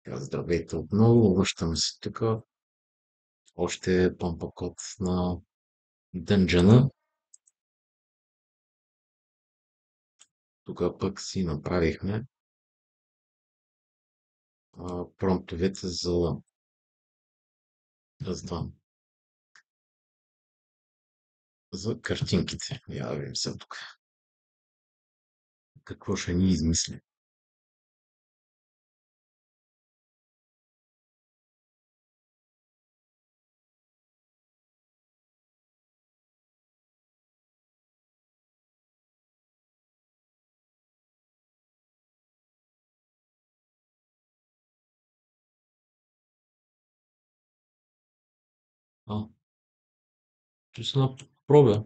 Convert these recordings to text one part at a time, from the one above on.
Здравейте отново, връщаме се тук. Още е пампакот на дънджана. Тук пък си направихме промптовете за, за картинките. Я да видим сега тук. Какво ще ни измисли? А, ще се пробя.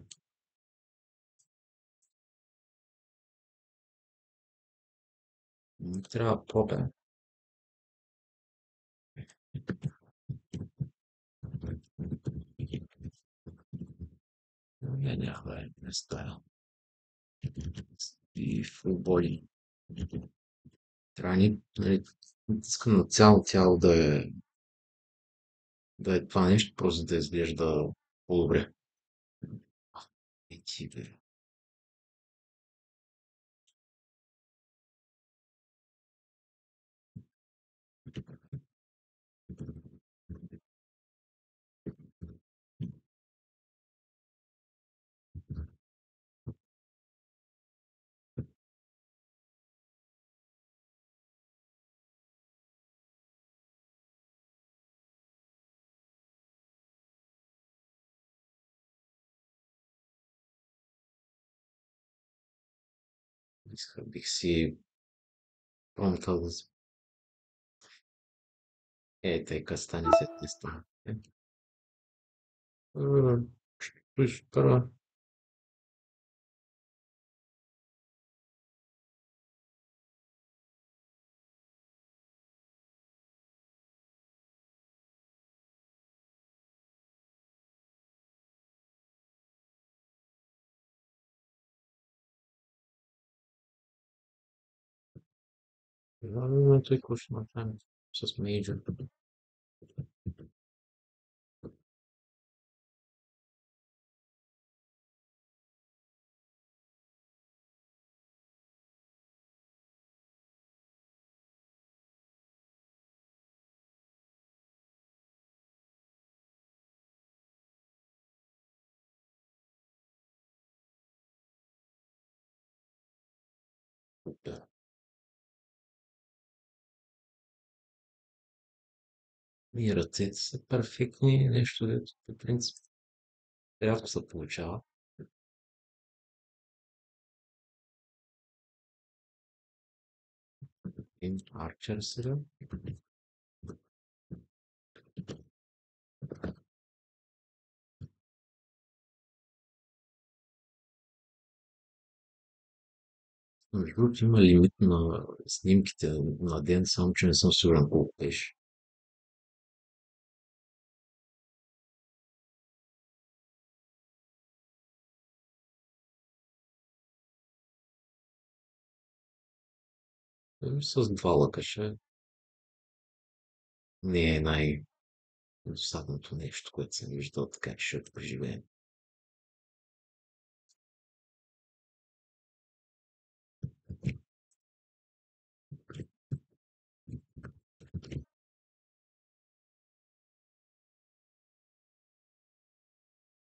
Трябва да пробя. Я нямах да не стая. И футболи. Трябва ни, нали, искам на цяло тяло да е това нещо, просто да изглежда по-добре. И ти, бе. Бих си промтал да тъй стане след теста. Ще изкара. В момента какво ще направим с мейджор? Да. И ръцете са перфектни, нещо, дето по принцип рядко се получава. И Арчер сега. Между другото има лимит на снимките на ден, само че не съм сигурен колко беше. С два лъкаша не е най-досадното нещо, което съм виждал, така че ще преживеем.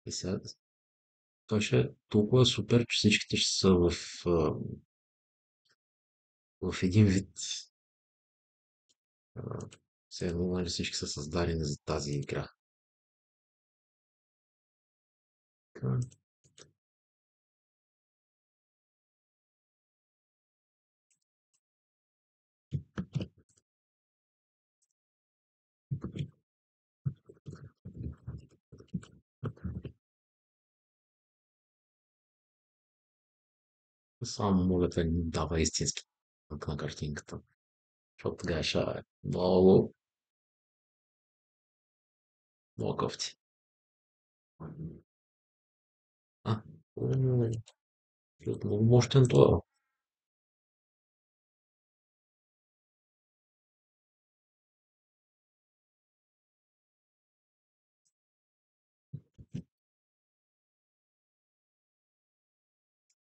И сега, той ще е толкова супер, че всичките ще са а, в един вид. А, Все едно, нали, всички са създадени за тази игра. Така, само моля да ни дава истински на картинката. Защото тогава ще е много, много кофти. А, м, много мощен това.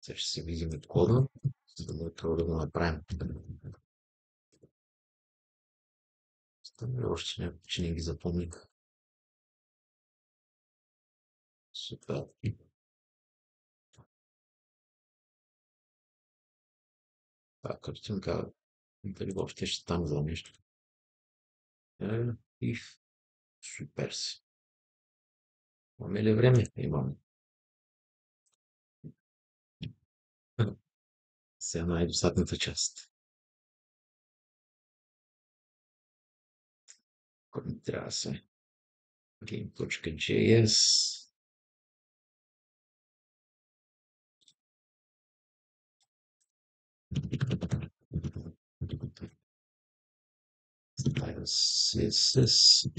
Сега ще си видим от кода, за да е трябва да го направим. Още някакви, че не ги запомних. Супер. Картинка, дали въобще ще стане за нещо. Е, и супер си. Имаме ли време? Имаме. Сега най-досадната част. Който трябва да се game.js. CSS.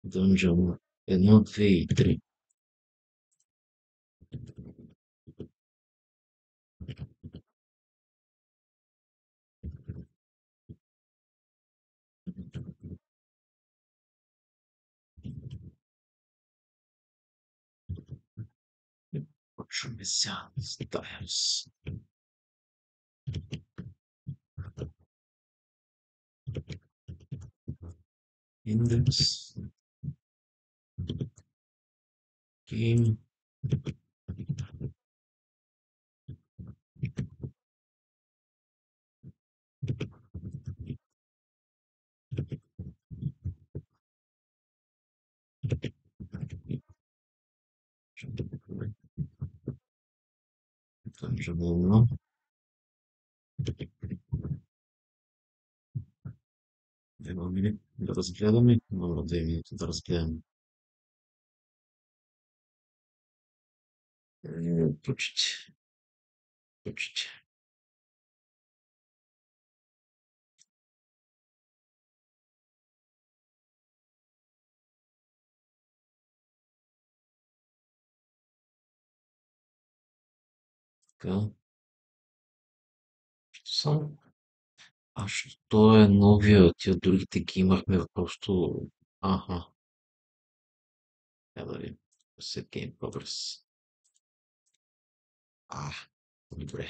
Dungeon 1, 2 и 3. Почваме сега. Styles. Index. Game. Dungeon 1. Имаме ли да разгледаме? Имаме 2 минути да разгледаме. Почти. Почти. Така. Само. А що е новия? Тия другите ги имахме просто. Аха. Трябва да видим. Set Game Progress. Добре.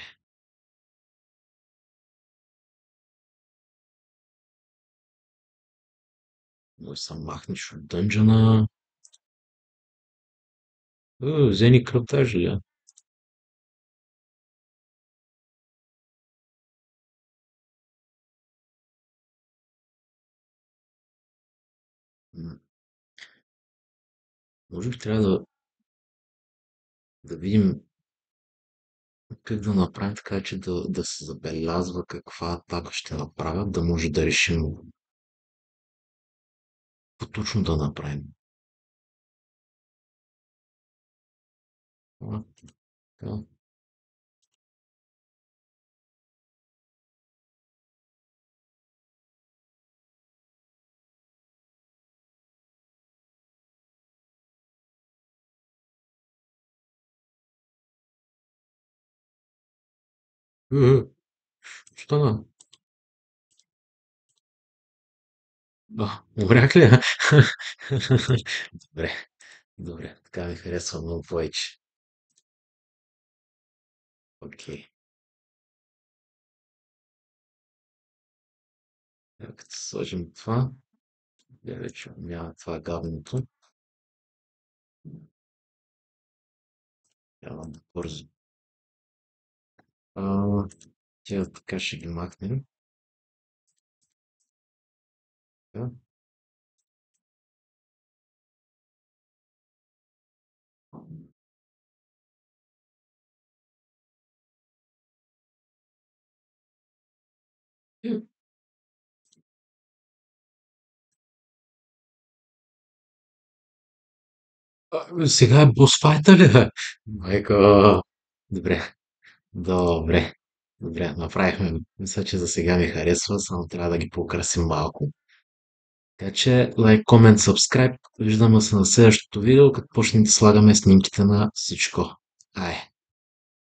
Може да махнеш от дънжена. Взени кръптажи, ли? Може би трябва да видим как да направим така, че да се забелязва каква атака ще направят, да може да решим по-точно да направим. А, така. Е, Що стана? Умрях ли? Добре, добре. Така ми харесва много повече. Окей. Като сложим това, вече няма това гадното. Няма да бързо. А, Тя така ще ги махнем. Така. Е, Сега е босфайта ли, бе? Майко, добре, добре, добре, направихме. Мисля, че за сега ми харесва, само трябва да ги покрасим малко. Така че, лайк, комент, subscribe. Виждаме се на следващото видео, като почнем да слагаме снимките на всичко. Ай!